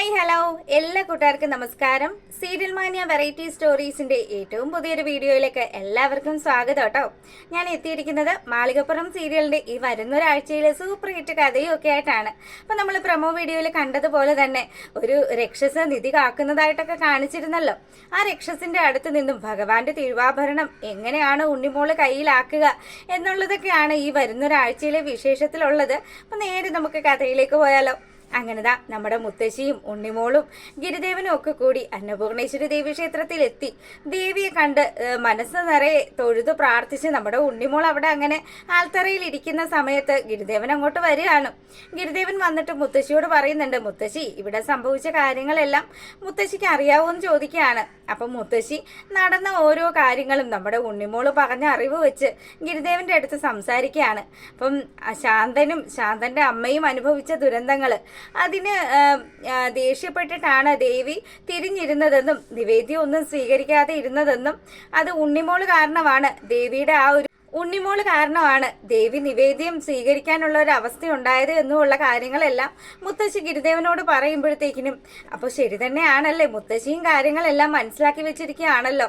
Hi hello എല്ലാ കൂട്ടുകാർക്കും നമസ്കാരം. സീരിയൽ മാനിയ വെറൈറ്റി സ്റ്റോറീസിന്റെ ഏറ്റവും പുതിയൊരു വീഡിയോയിലേക്ക് എല്ലാവർക്കും സ്വാഗതം കേട്ടോ. ഞാൻ എത്തിയിരിക്കുന്നത് മാളികപ്പുറം സീരിയലിന്റെ ഈ വരുന്നൊരാഴ്ചയിലെ സൂപ്പർ ഹിറ്റ് കഥയും ഒക്കെ ആയിട്ടാണ്. അപ്പൊ നമ്മൾ പ്രൊമോ വീഡിയോയിൽ കണ്ടതുപോലെ തന്നെ ഒരു രക്ഷസ് നിധി കാക്കുന്നതായിട്ടൊക്കെ കാണിച്ചിരുന്നല്ലോ. ആ രക്ഷസിന്റെ അടുത്ത് നിന്നും ഭഗവാന്റെ തിരുവാഭരണം എങ്ങനെയാണ് ഉണ്ണിമോള് കയ്യിലാക്കുക എന്നുള്ളതൊക്കെയാണ് ഈ വരുന്നൊരാഴ്ചയിലെ വിശേഷത്തിലുള്ളത്. അപ്പൊ നേരെ നമുക്ക് കഥയിലേക്ക് പോയാലോ. അങ്ങനെതാ നമ്മുടെ മുത്തശ്ശിയും ഉണ്ണിമോളും ഗിരിദേവനും ഒക്കെ കൂടി അന്നപൂർണേശ്വരി ദേവി ക്ഷേത്രത്തിൽ എത്തി. ദേവിയെ കണ്ട് മനസ്സ് നിറയെ തൊഴുതു പ്രാർത്ഥിച്ച് നമ്മുടെ ഉണ്ണിമോൾ അവിടെ അങ്ങനെ ആൽത്തറയിൽ ഇരിക്കുന്ന സമയത്ത് ഗിരിദേവൻ അങ്ങോട്ട് വരികയാണ്. ഗിരിദേവൻ വന്നിട്ട് മുത്തശ്ശിയോട് പറയുന്നുണ്ട്, മുത്തശ്ശി ഇവിടെ സംഭവിച്ച കാര്യങ്ങളെല്ലാം മുത്തശ്ശിക്ക് അറിയാവോന്ന് ചോദിക്കുകയാണ്. അപ്പം മുത്തശ്ശി നടന്ന ഓരോ കാര്യങ്ങളും നമ്മുടെ ഉണ്ണിമോള് പറഞ്ഞ അറിവ് വെച്ച് ഗിരിദേവന്റെ അടുത്ത് സംസാരിക്കുകയാണ്. അപ്പം ശാന്തന്റെ അമ്മയും അനുഭവിച്ച ദുരന്തങ്ങള് അതിന് ദേഷ്യപ്പെട്ടിട്ടാണ് ദേവി തിരിഞ്ഞിരുന്നതെന്നും നിവേദ്യം ഒന്നും സ്വീകരിക്കാതെ ഇരുന്നതെന്നും അത് ഉണ്ണിമോള് കാരണമാണ് ഉണ്ണിമോള് കാരണമാണ് ദേവി നിവേദ്യം സ്വീകരിക്കാനുള്ള ഒരു അവസ്ഥ ഉണ്ടായത് എന്നുള്ള കാര്യങ്ങളെല്ലാം മുത്തശ്ശി ഗിരിദേവനോട് പറയുമ്പോഴത്തേക്കിനും അപ്പോൾ ശരി തന്നെയാണല്ലേ, മുത്തശ്ശിയും കാര്യങ്ങളെല്ലാം മനസ്സിലാക്കി വെച്ചിരിക്കുകയാണല്ലോ.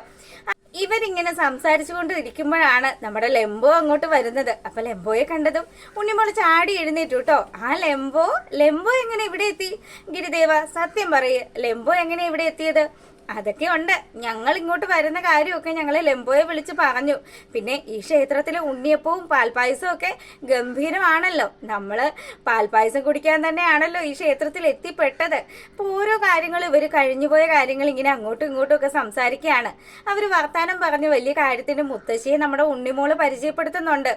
ഇവരിങ്ങനെ സംസാരിച്ചുകൊണ്ട് ഇരിക്കുമ്പോഴാണ് നമ്മുടെ ലെമ്പോ അങ്ങോട്ട് വരുന്നത്. അപ്പൊ ലെമ്പോയെ കണ്ടതും ഉണ്ണിമോള് ചാടി എഴുന്നേറ്റു കേട്ടോ. ആ ലെമ്പോ എങ്ങനെ ഇവിടെ എത്തി? ഗിരിദേവ സത്യം പറയ്, ലെമ്പോ എങ്ങനെ ഇവിടെ എത്തിയത്? അതൊക്കെ ഉണ്ട്, ഞങ്ങൾ ഇങ്ങോട്ട് വരുന്ന കാര്യമൊക്കെ ഞങ്ങളെ ലെമ്പോയെ വിളിച്ച് പറഞ്ഞു. പിന്നെ ഈ ക്ഷേത്രത്തിലെ ഉണ്ണിയപ്പവും പാൽപ്പായസവും ഒക്കെ ഗംഭീരമാണല്ലോ. നമ്മള് പാൽപ്പായസം കുടിക്കാൻ തന്നെയാണല്ലോ ഈ ക്ഷേത്രത്തിൽ എത്തിപ്പെട്ടത്. അപ്പൊ ഓരോ കാര്യങ്ങളും ഇവര് കഴിഞ്ഞുപോയ കാര്യങ്ങൾ ഇങ്ങനെ അങ്ങോട്ടും ഇങ്ങോട്ടും ഒക്കെ സംസാരിക്കുകയാണ്. അവര് വർത്താനം പറഞ്ഞു വലിയ കാര്യത്തിന് മുത്തശ്ശിയെ നമ്മുടെ ഉണ്ണിമോള് പരിചയപ്പെടുത്തുന്നുണ്ട്.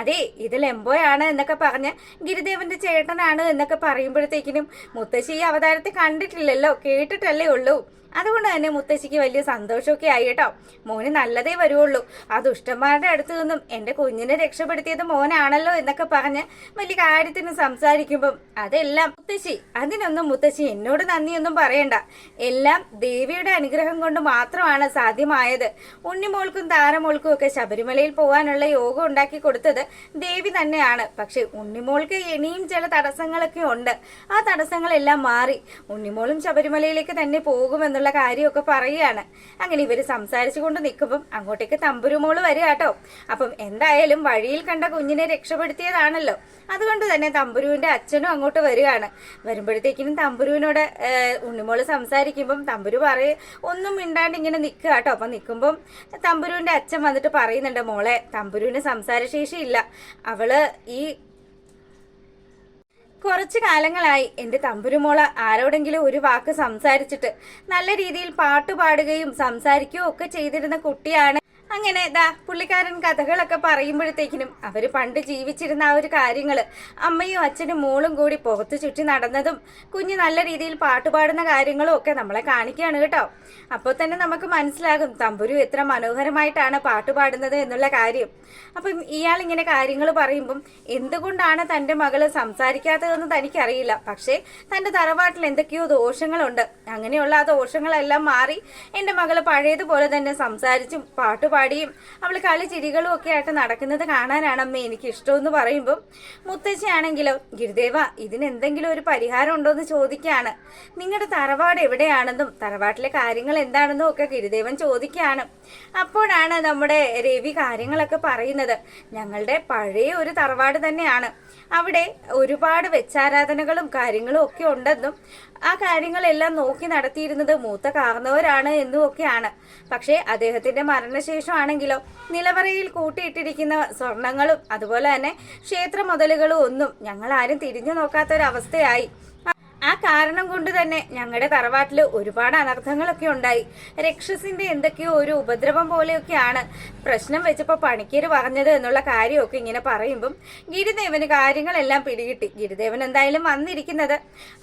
അതെ, ഇത് ലെമ്പോയാണ് എന്നൊക്കെ പറഞ്ഞ് ഗിരിദേവന്റെ ചേട്ടനാണ് എന്നൊക്കെ പറയുമ്പോഴത്തേക്കിനും മുത്തശ്ശി ഈ അവതാരത്തെ കണ്ടിട്ടില്ലല്ലോ, കേട്ടിട്ടല്ലേ ഉള്ളൂ. അതുകൊണ്ട് തന്നെ മുത്തശ്ശിക്ക് വലിയ സന്തോഷമൊക്കെ ആയി കേട്ടോ. മോന് നല്ലതേ വരുള്ളൂ. ആ ദുഷ്ടന്മാരുടെ അടുത്ത് നിന്നും എൻ്റെ കുഞ്ഞിനെ രക്ഷപ്പെടുത്തിയത് മോനാണല്ലോ എന്നൊക്കെ പറഞ്ഞ് വലിയ കാര്യത്തിന് സംസാരിക്കുമ്പം അതെല്ലാം അതിനൊന്നും മുത്തശ്ശി എന്നോട് നന്ദിയൊന്നും പറയണ്ട. എല്ലാം ദേവിയുടെ അനുഗ്രഹം കൊണ്ട് മാത്രമാണ് സാധ്യമായത്. ഉണ്ണിമോൾക്കും താരമോൾക്കും ഒക്കെ ശബരിമലയിൽ പോകാനുള്ള യോഗം ഉണ്ടാക്കി കൊടുത്തത് ദേവി തന്നെയാണ്. പക്ഷെ ഉണ്ണിമോൾക്ക് ഇനിയും ചില തടസ്സങ്ങളൊക്കെ ഉണ്ട്. ആ തടസ്സങ്ങളെല്ലാം മാറി ഉണ്ണിമോളും ശബരിമലയിലേക്ക് തന്നെ പോകുമെന്നുള്ള കാര്യമൊക്കെ പറയുകയാണ്. അങ്ങനെ ഇവര് സംസാരിച്ചു കൊണ്ട് നിൽക്കുമ്പം അങ്ങോട്ടേക്ക് തമ്പുരുമോള് വരിക കേട്ടോ. അപ്പം എന്തായാലും വഴിയിൽ കണ്ട കുഞ്ഞിനെ രക്ഷപ്പെടുത്തിയതാണല്ലോ, അതുകൊണ്ട് തന്നെ തമ്പുരുവിന്റെ അച്ഛനും അങ്ങോട്ട് വരികയാണ്. വരുമ്പോഴത്തേക്കിനും തമ്പുരുവിനോട് ഉണ്ണിമോള് സംസാരിക്കുമ്പം തമ്പുരു ഒന്നും മിണ്ടാണ്ട് ഇങ്ങനെ നിൽക്കുക കേട്ടോ. അപ്പം നിൽക്കുമ്പം തമ്പുരുവിന്റെ അച്ഛൻ വന്നിട്ട് പറയുന്നുണ്ട്, മോളെ തമ്പുരുവിന് സംസാരശേഷി ഇല്ല. അവള് ഈ കുറച്ചു കാലങ്ങളായി എൻ്റെ തമ്പുരുമോള ആരോടെങ്കിലും ഒരു വാക്ക് സംസാരിച്ചിട്ട് നല്ല രീതിയിൽ പാട്ട് പാടുകയും സംസാരിക്കുകയും ഒക്കെ ചെയ്തിരുന്ന കുട്ടിയാണ്. അങ്ങനെ പുള്ളിക്കാരൻ കഥകളൊക്കെ പറയുമ്പോഴത്തേക്കിനും അവര് പണ്ട് ജീവിച്ചിരുന്ന ആ ഒരു കാര്യങ്ങള് അമ്മയും അച്ഛനും മോളും കൂടി പുറത്തു ചുറ്റി നടന്നതും കുഞ്ഞ് നല്ല രീതിയിൽ പാട്ടുപാടുന്ന കാര്യങ്ങളും ഒക്കെ നമ്മളെ കാണിക്കുകയാണ് കേട്ടോ. അപ്പോൾ തന്നെ നമുക്ക് മനസ്സിലാകും തമ്പുരു എത്ര മനോഹരമായിട്ടാണ് പാട്ടുപാടുന്നത് എന്നുള്ള കാര്യം. അപ്പം ഇയാൾ ഇങ്ങനെ കാര്യങ്ങൾ പറയുമ്പം എന്തുകൊണ്ടാണ് തൻ്റെ മകള് സംസാരിക്കാത്തതെന്ന് തനിക്കറിയില്ല. പക്ഷേ തൻ്റെ തറവാട്ടിൽ എന്തൊക്കെയോ ദോഷങ്ങളുണ്ട്. അങ്ങനെയുള്ള ആ ദോഷങ്ങളെല്ലാം മാറി എൻ്റെ മകള് പഴയതുപോലെ തന്നെ സംസാരിച്ചും പാട്ടുപാടിയും അവള് കളി ചിരികളും ഒക്കെ ആയിട്ട് നടക്കുന്നത് കാണാനാണ് അമ്മ എനിക്ക് ഇഷ്ടമെന്ന് പറയുമ്പം മുത്തശ്ശിയാണെങ്കിലോ, ഗിരിദേവ ഇതിനെന്തെങ്കിലും ഒരു പരിഹാരം ഉണ്ടോ എന്ന് ചോദിക്കുകയാണ്. നിങ്ങളുടെ തറവാട് എവിടെയാണെന്നും തറവാട്ടിലെ കാര്യങ്ങൾ എന്താണെന്നും ഒക്കെ ഗിരിദേവൻ ചോദിക്കുകയാണ്. അപ്പോഴാണ് നമ്മുടെ രവി കാര്യങ്ങളൊക്കെ പറയുന്നത്. ഞങ്ങളുടെ പഴയ ഒരു തറവാട് തന്നെയാണ്, അവിടെ ഒരുപാട് വെച്ചാരാധനകളും കാര്യങ്ങളും ഒക്കെ ഉണ്ടെന്നും ആ കാര്യങ്ങളെല്ലാം നോക്കി നടത്തിയിരുന്നത് മൂത്ത കാർന്നവരാണ് എന്നും ഒക്കെയാണ്. പക്ഷേ അദ്ദേഹത്തിന്റെ മരണശേഷം ആണെങ്കിലോ നിലവറയിൽ കൂട്ടിയിട്ടിരിക്കുന്ന സ്വർണങ്ങളും അതുപോലെ തന്നെ ക്ഷേത്ര മുതലുകളും ഒന്നും ഞങ്ങൾ ആരും തിരിഞ്ഞു നോക്കാത്തൊരവസ്ഥയായി. ആ കാരണം കൊണ്ട് തന്നെ ഞങ്ങളുടെ തറവാട്ടിൽ ഒരുപാട് അനർത്ഥങ്ങളൊക്കെ ഉണ്ടായി. രക്ഷസിന്റെ എന്തൊക്കെയോ ഒരു ഉപദ്രവം പോലെയൊക്കെയാണ് പ്രശ്നം വെച്ചപ്പോൾ പണിക്കര് പറഞ്ഞത് എന്നുള്ള കാര്യമൊക്കെ ഇങ്ങനെ പറയുമ്പം ഗിരിദേവന് കാര്യങ്ങളെല്ലാം പിടികിട്ടി. ഗിരിദേവൻ എന്തായാലും വന്നിരിക്കുന്നത്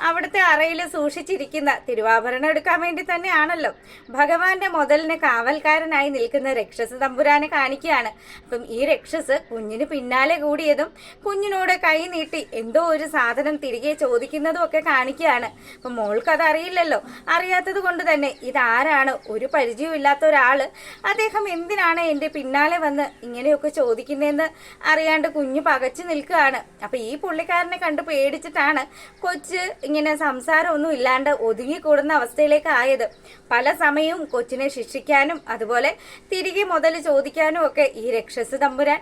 അവിടുത്തെ അറയിൽ സൂക്ഷിച്ചിരിക്കുന്ന തിരുവാഭരണം എടുക്കാൻ വേണ്ടി തന്നെയാണല്ലോ. ഭഗവാന്റെ മുതലിന് കാവൽക്കാരനായി നിൽക്കുന്ന രക്ഷസ് തമ്പുരാനെ കാണിക്കുകയാണ്. അപ്പം ഈ രക്ഷസ് കുഞ്ഞിന് പിന്നാലെ കൂടിയതും കുഞ്ഞിനോട് കൈ നീട്ടി എന്തോ ഒരു സാധനം തിരികെ ചോദിക്കുന്നതും ഒക്കെ കാണിക്കുകയാണ്. അപ്പം മോൾക്കത് അറിയില്ലല്ലോ. അറിയാത്തത് കൊണ്ട് തന്നെ ഇതാരാണ്, ഒരു പരിചയവും ഇല്ലാത്ത ഒരാള്, അദ്ദേഹം എന്തിനാണ് എൻ്റെ പിന്നാലെ വന്ന് ഇങ്ങനെയൊക്കെ ചോദിക്കുന്നതെന്ന് അറിയാണ്ട് കുഞ്ഞ് പകച്ചു നിൽക്കുകയാണ്. അപ്പം ഈ പുള്ളിക്കാരനെ കണ്ട് പേടിച്ചിട്ടാണ് കൊച്ച് ഇങ്ങനെ സംസാരമൊന്നും ഇല്ലാണ്ട് ഒതുങ്ങിക്കൂടുന്ന അവസ്ഥയിലേക്ക് ആയത്. പല സമയവും കൊച്ചിനെ ശിക്ഷിക്കാനും അതുപോലെ തിരികെ മുതൽ ചോദിക്കാനും ഒക്കെ ഈ രക്ഷസ് തമ്പുരാൻ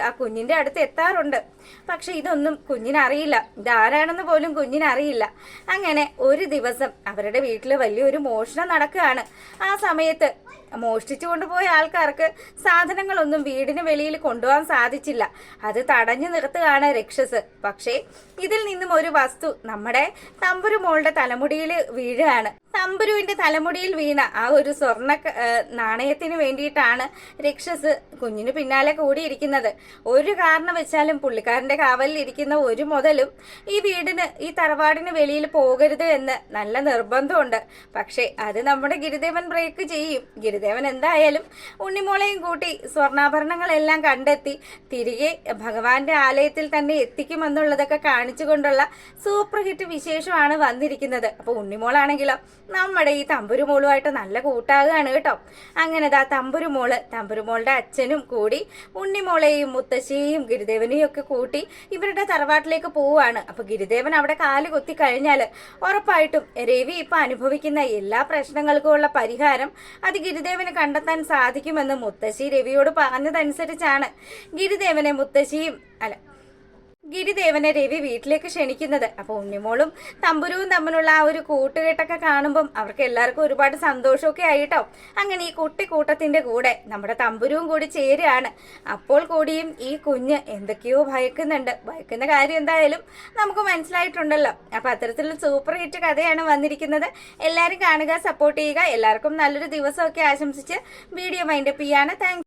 ആ കുഞ്ഞിന്റെ അടുത്ത് എത്താറുണ്ട്. പക്ഷെ ഇതൊന്നും കുഞ്ഞിനറിയില്ല, ഇതാരാണെന്ന് പോലും കുഞ്ഞിനറിയില്ല. അങ്ങനെ ഒരു ദിവസം അവരുടെ വീട്ടിൽ വലിയൊരു മോഷണം നടക്കുകയാണ്. ആ സമയത്ത് മോഷ്ടിച്ചു കൊണ്ടുപോയ ആൾക്കാർക്ക് സാധനങ്ങളൊന്നും വീടിന് വെളിയിൽ കൊണ്ടുപോകാൻ സാധിച്ചില്ല. അത് തടഞ്ഞു നിർത്തുകയാണ് രക്ഷസ്. പക്ഷേ ഇതിൽ നിന്നും ഒരു വസ്തു നമ്മുടെ തമ്പുരു മോളുടെ തലമുടിയിൽ വീഴുകയാണ്. തമ്പുരുവിന്റെ തലമുടിയിൽ വീണ ആ ഒരു സ്വർണ്ണ നാണയത്തിന് വേണ്ടിയിട്ടാണ് രക്ഷസ് കുഞ്ഞിന് പിന്നാലെ കൂടിയിരിക്കുന്നത്. ഒരു കാരണം വെച്ചാലും പുള്ളിക്കാരന്റെ കാവലിൽ ഇരിക്കുന്ന ഒരു മുതലും ഈ വീടിന്, ഈ തറവാടിന് വെളിയിൽ പോകരുത് എന്ന് നല്ല നിർബന്ധമുണ്ട്. പക്ഷേ അത് നമ്മുടെ ഗിരിദേവൻ ബ്രേക്ക് ചെയ്യും. ഗിരിദേവൻ എന്തായാലും ഉണ്ണിമോളെയും കൂട്ടി സ്വർണ്ണാഭരണങ്ങളെല്ലാം കണ്ടെത്തി തിരികെ ഭഗവാന്റെ ആലയത്തിൽ തന്നെ എത്തിക്കുമെന്നുള്ളതൊക്കെ കാണിച്ചുകൊണ്ടുള്ള സൂപ്പർ ഹിറ്റ് വിശേഷമാണ് വന്നിരിക്കുന്നത്. അപ്പൊ ഉണ്ണിമോളാണെങ്കിലോ നമ്മുടെ ഈ തമ്പുരുമോളുമായിട്ട് നല്ല കൂട്ടാകുകയാണ് കേട്ടോ. അങ്ങനെ തമ്പുരുമോളുടെ അച്ഛനും കൂടി ഉണ്ണിമോളെയും മുത്തശ്ശിയെയും ഗിരിദേവനെയും ഒക്കെ കൂട്ടി ഇവരുടെ തറവാട്ടിലേക്ക് പോവുകയാണ്. അപ്പൊ ഗിരിദേവൻ അവിടെ കാല് കുത്തി കഴിഞ്ഞാൽ ഉറപ്പായിട്ടും രവി ഇപ്പൊ അനുഭവിക്കുന്ന എല്ലാ പ്രശ്നങ്ങൾക്കും ഉള്ള പരിഹാരം അത് ഗിരിദേവന് കണ്ടെത്താൻ സാധിക്കുമെന്ന് മുത്തശ്ശി രവിയോട് പറഞ്ഞതനുസരിച്ചാണ് ഗിരിദേവനെ രവി വീട്ടിലേക്ക് ക്ഷണിക്കുന്നത്. അപ്പൊ ഉണ്ണിമോളും തമ്പുരുവും തമ്മിലുള്ള ആ ഒരു കൂട്ടുകെട്ടൊക്കെ കാണുമ്പം അവർക്ക് എല്ലാവർക്കും ഒരുപാട് സന്തോഷമൊക്കെ ആയിട്ടോ. അങ്ങനെ ഈ കുട്ടിക്കൂട്ടത്തിന്റെ കൂടെ നമ്മുടെ തമ്പുരുവും കൂടി ചേരുകയാണ്. അപ്പോൾ കൂടിയും ഈ കുഞ്ഞ് എന്തൊക്കെയോ ഭയക്കുന്ന കാര്യം എന്തായാലും നമുക്ക് മനസ്സിലായിട്ടുണ്ടല്ലോ. അപ്പൊ അത്തരത്തിലുള്ള സൂപ്പർ ഹിറ്റ് കഥയാണ് വന്നിരിക്കുന്നത്. എല്ലാവരും കാണുക, സപ്പോർട്ട് ചെയ്യുക. എല്ലാവർക്കും നല്ലൊരു ദിവസമൊക്കെ ആശംസിച്ച് വീഡിയോ വൈൻഡപ്പ് ചെയ്യാണ്. താങ്ക്